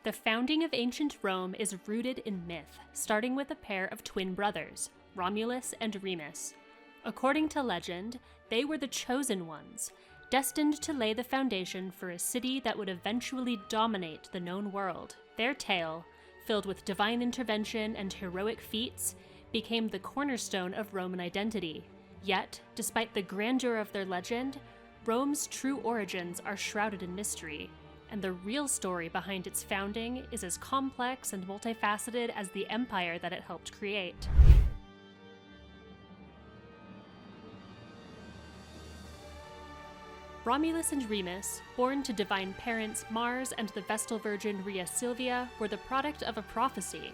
The founding of ancient Rome is rooted in myth, starting with a pair of twin brothers, Romulus and Remus. According to legend, they were the chosen ones, destined to lay the foundation for a city that would eventually dominate the known world. Their tale, filled with divine intervention and heroic feats, became the cornerstone of Roman identity. Yet, despite the grandeur of their legend, Rome's true origins are shrouded in mystery, and the real story behind its founding is as complex and multifaceted as the empire that it helped create. Romulus and Remus, born to divine parents Mars and the Vestal Virgin Rhea Silvia, were the product of a prophecy.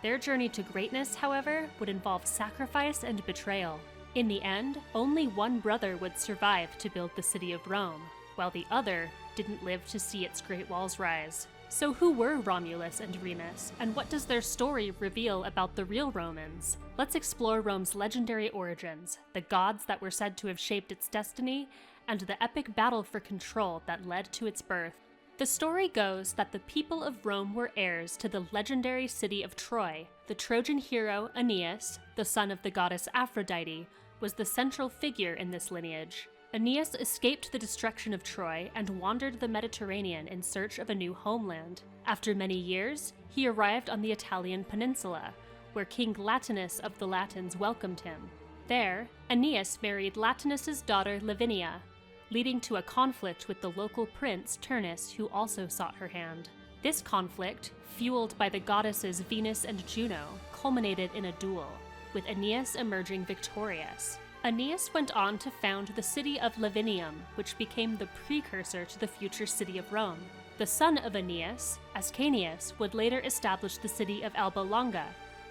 Their journey to greatness, however, would involve sacrifice and betrayal. In the end, only one brother would survive to build the city of Rome, while the other didn't live to see its great walls rise. So who were Romulus and Remus, and what does their story reveal about the real Romans? Let's explore Rome's legendary origins, the gods that were said to have shaped its destiny, and the epic battle for control that led to its birth. The story goes that the people of Rome were heirs to the legendary city of Troy. The Trojan hero Aeneas, the son of the goddess Aphrodite, was the central figure in this lineage. Aeneas escaped the destruction of Troy and wandered the Mediterranean in search of a new homeland. After many years, he arrived on the Italian peninsula, where King Latinus of the Latins welcomed him. There, Aeneas married Latinus's daughter Lavinia, leading to a conflict with the local prince Turnus, who also sought her hand. This conflict, fueled by the goddesses Venus and Juno, culminated in a duel, with Aeneas emerging victorious. Aeneas went on to found the city of Lavinium, which became the precursor to the future city of Rome. The son of Aeneas, Ascanius, would later establish the city of Alba Longa,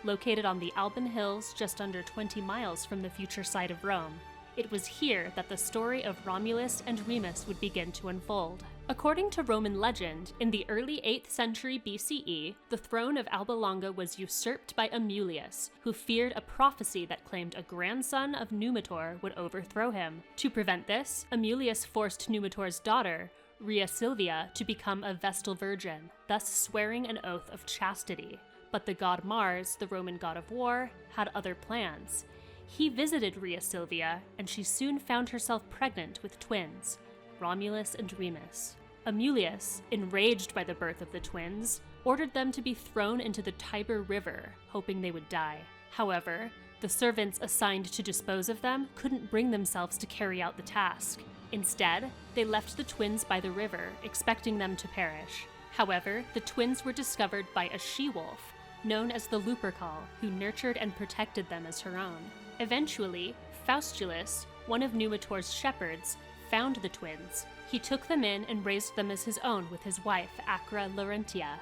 located on the Alban Hills just under 20 miles from the future site of Rome. It was here that the story of Romulus and Remus would begin to unfold. According to Roman legend, in the early 8th century BCE, the throne of Alba Longa was usurped by Amulius, who feared a prophecy that claimed a grandson of Numitor would overthrow him. To prevent this, Amulius forced Numitor's daughter, Rhea Silvia, to become a Vestal Virgin, thus swearing an oath of chastity. But the god Mars, the Roman god of war, had other plans. He visited Rhea Silvia, and she soon found herself pregnant with twins, Romulus and Remus. Amulius, enraged by the birth of the twins, ordered them to be thrown into the Tiber River, hoping they would die. However, the servants assigned to dispose of them couldn't bring themselves to carry out the task. Instead, they left the twins by the river, expecting them to perish. However, the twins were discovered by a she-wolf, known as the Lupercal, who nurtured and protected them as her own. Eventually, Faustulus, one of Numitor's shepherds, found the twins. He took them in and raised them as his own with his wife, Acra Laurentia,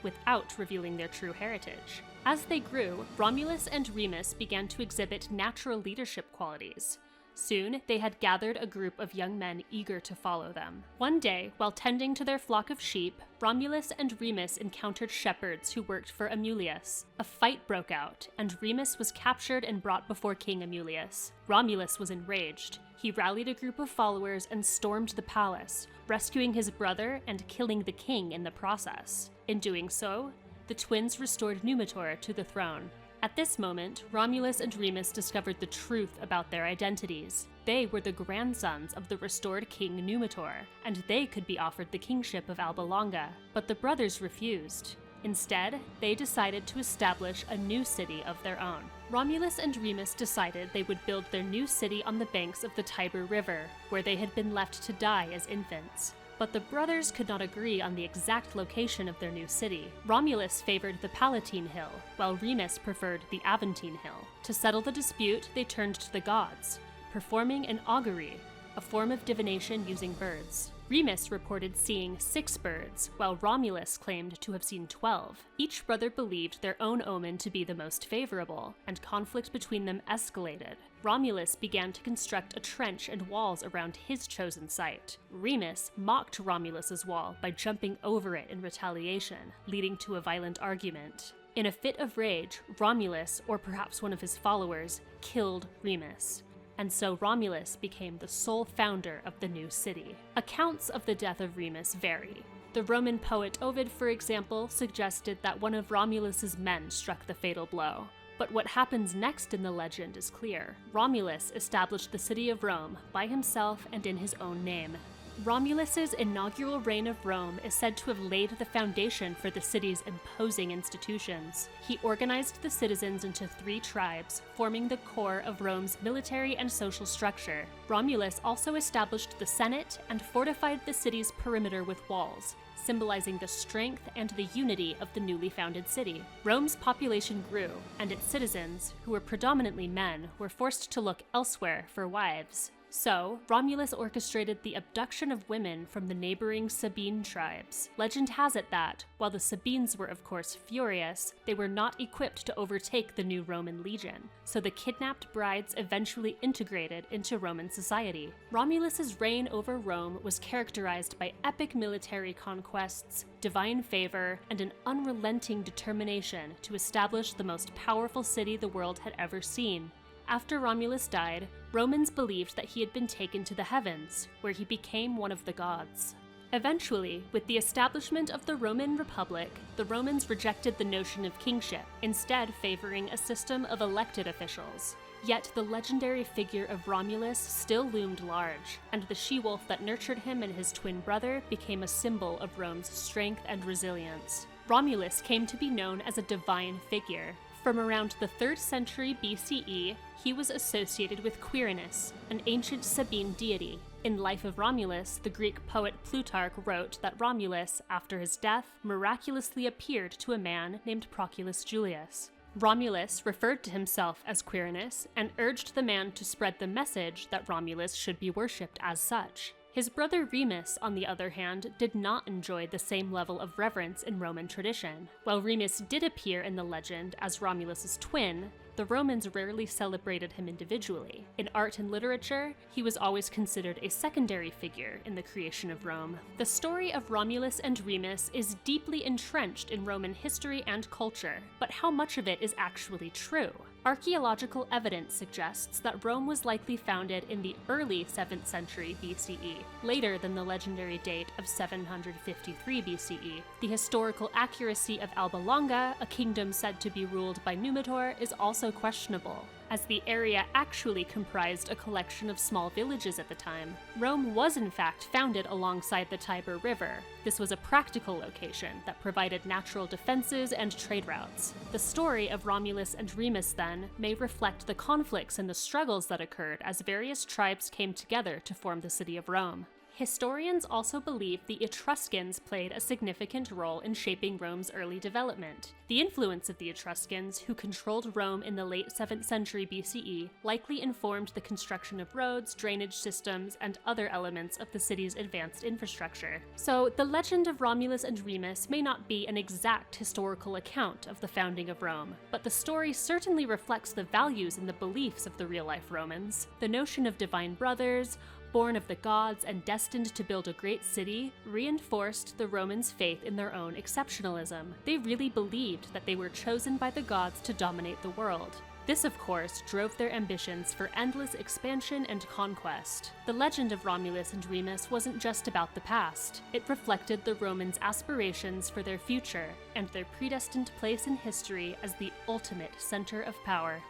without revealing their true heritage. As they grew, Romulus and Remus began to exhibit natural leadership qualities. Soon, they had gathered a group of young men eager to follow them. One day, while tending to their flock of sheep, Romulus and Remus encountered shepherds who worked for Amulius. A fight broke out, and Remus was captured and brought before King Amulius. Romulus was enraged. He rallied a group of followers and stormed the palace, rescuing his brother and killing the king in the process. In doing so, the twins restored Numitor to the throne. At this moment, Romulus and Remus discovered the truth about their identities. They were the grandsons of the restored King Numitor, and they could be offered the kingship of Alba Longa. But the brothers refused. Instead, they decided to establish a new city of their own. Romulus and Remus decided they would build their new city on the banks of the Tiber River, where they had been left to die as infants. But the brothers could not agree on the exact location of their new city. Romulus favored the Palatine Hill, while Remus preferred the Aventine Hill. To settle the dispute, they turned to the gods, performing an augury, a form of divination using birds. Remus reported seeing 6 birds, while Romulus claimed to have seen 12. Each brother believed their own omen to be the most favorable, and conflict between them escalated. Romulus began to construct a trench and walls around his chosen site. Remus mocked Romulus's wall by jumping over it in retaliation, leading to a violent argument. In a fit of rage, Romulus, or perhaps one of his followers, killed Remus. And so Romulus became the sole founder of the new city. Accounts of the death of Remus vary. The Roman poet Ovid, for example, suggested that one of Romulus's men struck the fatal blow. But what happens next in the legend is clear. Romulus established the city of Rome by himself and in his own name. Romulus's inaugural reign of Rome is said to have laid the foundation for the city's imposing institutions. He organized the citizens into 3 tribes, forming the core of Rome's military and social structure. Romulus also established the Senate and fortified the city's perimeter with walls, symbolizing the strength and the unity of the newly founded city. Rome's population grew, and its citizens, who were predominantly men, were forced to look elsewhere for wives. So, Romulus orchestrated the abduction of women from the neighboring Sabine tribes. Legend has it that, while the Sabines were of course furious, they were not equipped to overtake the new Roman legion, so the kidnapped brides eventually integrated into Roman society. Romulus's reign over Rome was characterized by epic military conquests, divine favor, and an unrelenting determination to establish the most powerful city the world had ever seen. After Romulus died, Romans believed that he had been taken to the heavens, where he became one of the gods. Eventually, with the establishment of the Roman Republic, the Romans rejected the notion of kingship, instead favoring a system of elected officials. Yet the legendary figure of Romulus still loomed large, and the she-wolf that nurtured him and his twin brother became a symbol of Rome's strength and resilience. Romulus came to be known as a divine figure. From around the 3rd century BCE, he was associated with Quirinus, an ancient Sabine deity. In Life of Romulus, the Greek poet Plutarch wrote that Romulus, after his death, miraculously appeared to a man named Proculus Julius. Romulus referred to himself as Quirinus and urged the man to spread the message that Romulus should be worshipped as such. His brother Remus, on the other hand, did not enjoy the same level of reverence in Roman tradition. While Remus did appear in the legend as Romulus's twin, the Romans rarely celebrated him individually. In art and literature, he was always considered a secondary figure in the creation of Rome. The story of Romulus and Remus is deeply entrenched in Roman history and culture, but how much of it is actually true? Archaeological evidence suggests that Rome was likely founded in the early 7th century BCE, later than the legendary date of 753 BCE. The historical accuracy of Alba Longa, a kingdom said to be ruled by Numitor, is also questionable, as the area actually comprised a collection of small villages at the time. Rome was in fact founded alongside the Tiber River. This was a practical location that provided natural defenses and trade routes. The story of Romulus and Remus, then, may reflect the conflicts and the struggles that occurred as various tribes came together to form the city of Rome. Historians also believe the Etruscans played a significant role in shaping Rome's early development. The influence of the Etruscans, who controlled Rome in the late 7th century BCE, likely informed the construction of roads, drainage systems, and other elements of the city's advanced infrastructure. So, the legend of Romulus and Remus may not be an exact historical account of the founding of Rome, but the story certainly reflects the values and the beliefs of the real-life Romans. The notion of divine brothers, born of the gods and destined to build a great city, reinforced the Romans' faith in their own exceptionalism. They really believed that they were chosen by the gods to dominate the world. This, of course, drove their ambitions for endless expansion and conquest. The legend of Romulus and Remus wasn't just about the past. It reflected the Romans' aspirations for their future and their predestined place in history as the ultimate center of power.